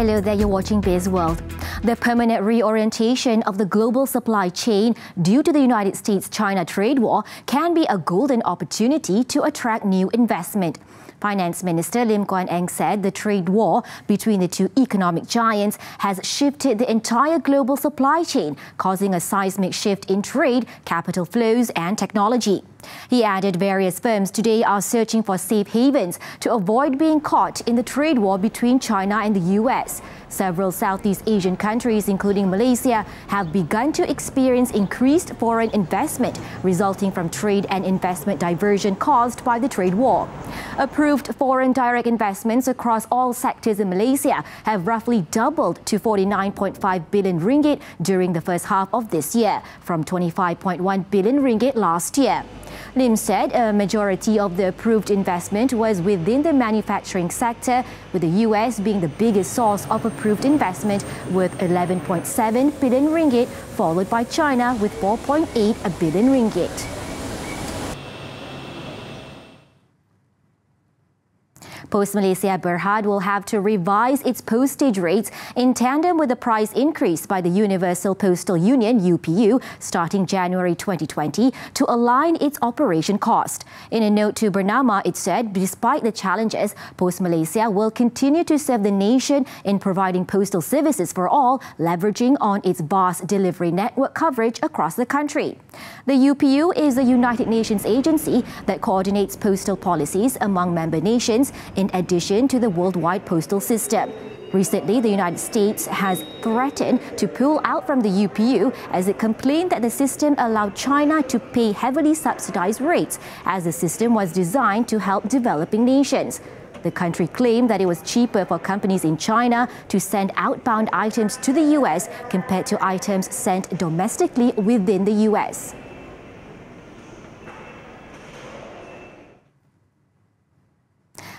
Hello there, you're watching Bizworld. The permanent reorientation of the global supply chain due to the United States-China trade war can be a golden opportunity to attract new investment. Finance Minister Lim Guan Eng said the trade war between the two economic giants has shifted the entire global supply chain, causing a seismic shift in trade, capital flows and technology. He added various firms today are searching for safe havens to avoid being caught in the trade war between China and the US. Several Southeast Asian countries, including Malaysia, have begun to experience increased foreign investment resulting from trade and investment diversion caused by the trade war. Approved foreign direct investments across all sectors in Malaysia have roughly doubled to 49.5 billion ringgit during the first half of this year, from 25.1 billion ringgit last year. Lim said a majority of the approved investment was within the manufacturing sector, with the US being the biggest source of approved investment with 11.7 billion ringgit, followed by China with 4.8 billion ringgit. Post Malaysia Berhad will have to revise its postage rates in tandem with the price increase by the Universal Postal Union (UPU) starting January 2020 to align its operation cost. In a note to Bernama, it said, despite the challenges, Post Malaysia will continue to serve the nation in providing postal services for all, leveraging on its vast delivery network coverage across the country. The UPU is a United Nations agency that coordinates postal policies among member nations in addition to the worldwide postal system. Recently, the United States has threatened to pull out from the UPU as it complained that the system allowed China to pay heavily subsidized rates, as the system was designed to help developing nations. The country claimed that it was cheaper for companies in China to send outbound items to the US compared to items sent domestically within the US.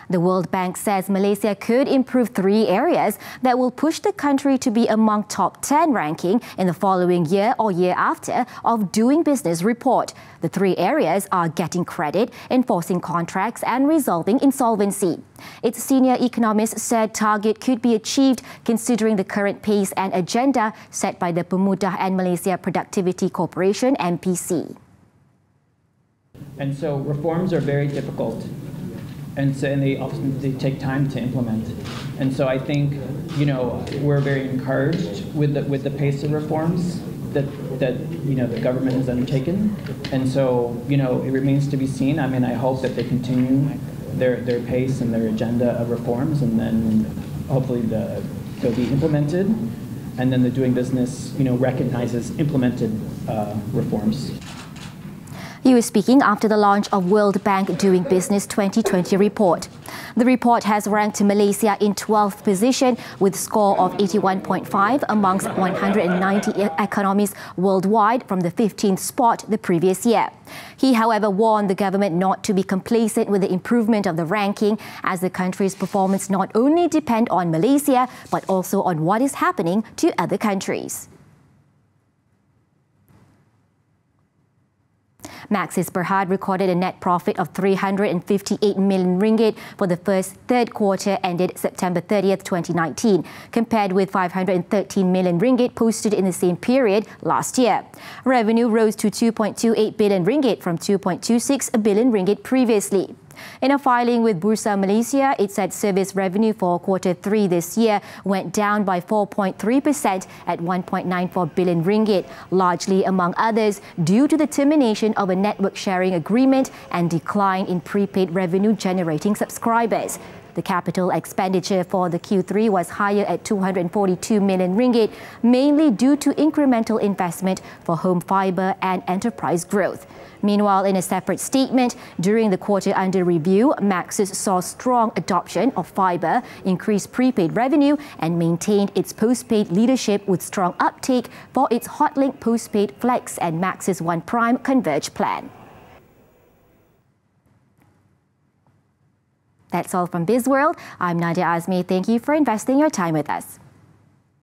The World Bank says Malaysia could improve 3 areas that will push the country to be among top 10 ranking in the following year or year after of Doing Business report. The 3 areas are getting credit, enforcing contracts and resolving insolvency. Its senior economist said target could be achieved considering the current pace and agenda set by the Pemuda and Malaysia Productivity Corporation (MPC). And so reforms are very difficult. And they often take time to implement, and so I think we're very encouraged with the pace of reforms that the government has undertaken, and so it remains to be seen. I mean, I hope that they continue their pace and their agenda of reforms, and then hopefully they'll be implemented, and then the Doing Business recognizes implemented reforms. He was speaking after the launch of World Bank Doing Business 2020 report. The report has ranked Malaysia in 12th position with a score of 81.5 amongst 190 economies worldwide from the 15th spot the previous year. He, however, warned the government not to be complacent with the improvement of the ranking, as the country's performance not only depends on Malaysia but also on what is happening to other countries. Maxis Berhad recorded a net profit of 358 million ringgit for the third quarter ended September 30th, 2019, compared with 513 million ringgit posted in the same period last year. Revenue rose to 2.28 billion ringgit from 2.26 billion ringgit previously. In a filing with Bursa Malaysia, it said service revenue for Q3 this year went down by 4.3% at 1.94 billion ringgit, largely, among others, due to the termination of a network sharing agreement and decline in prepaid revenue-generating subscribers. The capital expenditure for the Q3 was higher at 242 million ringgit, mainly due to incremental investment for home fibre and enterprise growth. Meanwhile, in a separate statement, during the quarter under review, Maxis saw strong adoption of fibre, increased prepaid revenue and maintained its postpaid leadership with strong uptake for its Hotlink Postpaid Flex and Maxis One Prime Converge plan. That's all from Bizworld. I'm Nadia Azmi. Thank you for investing your time with us.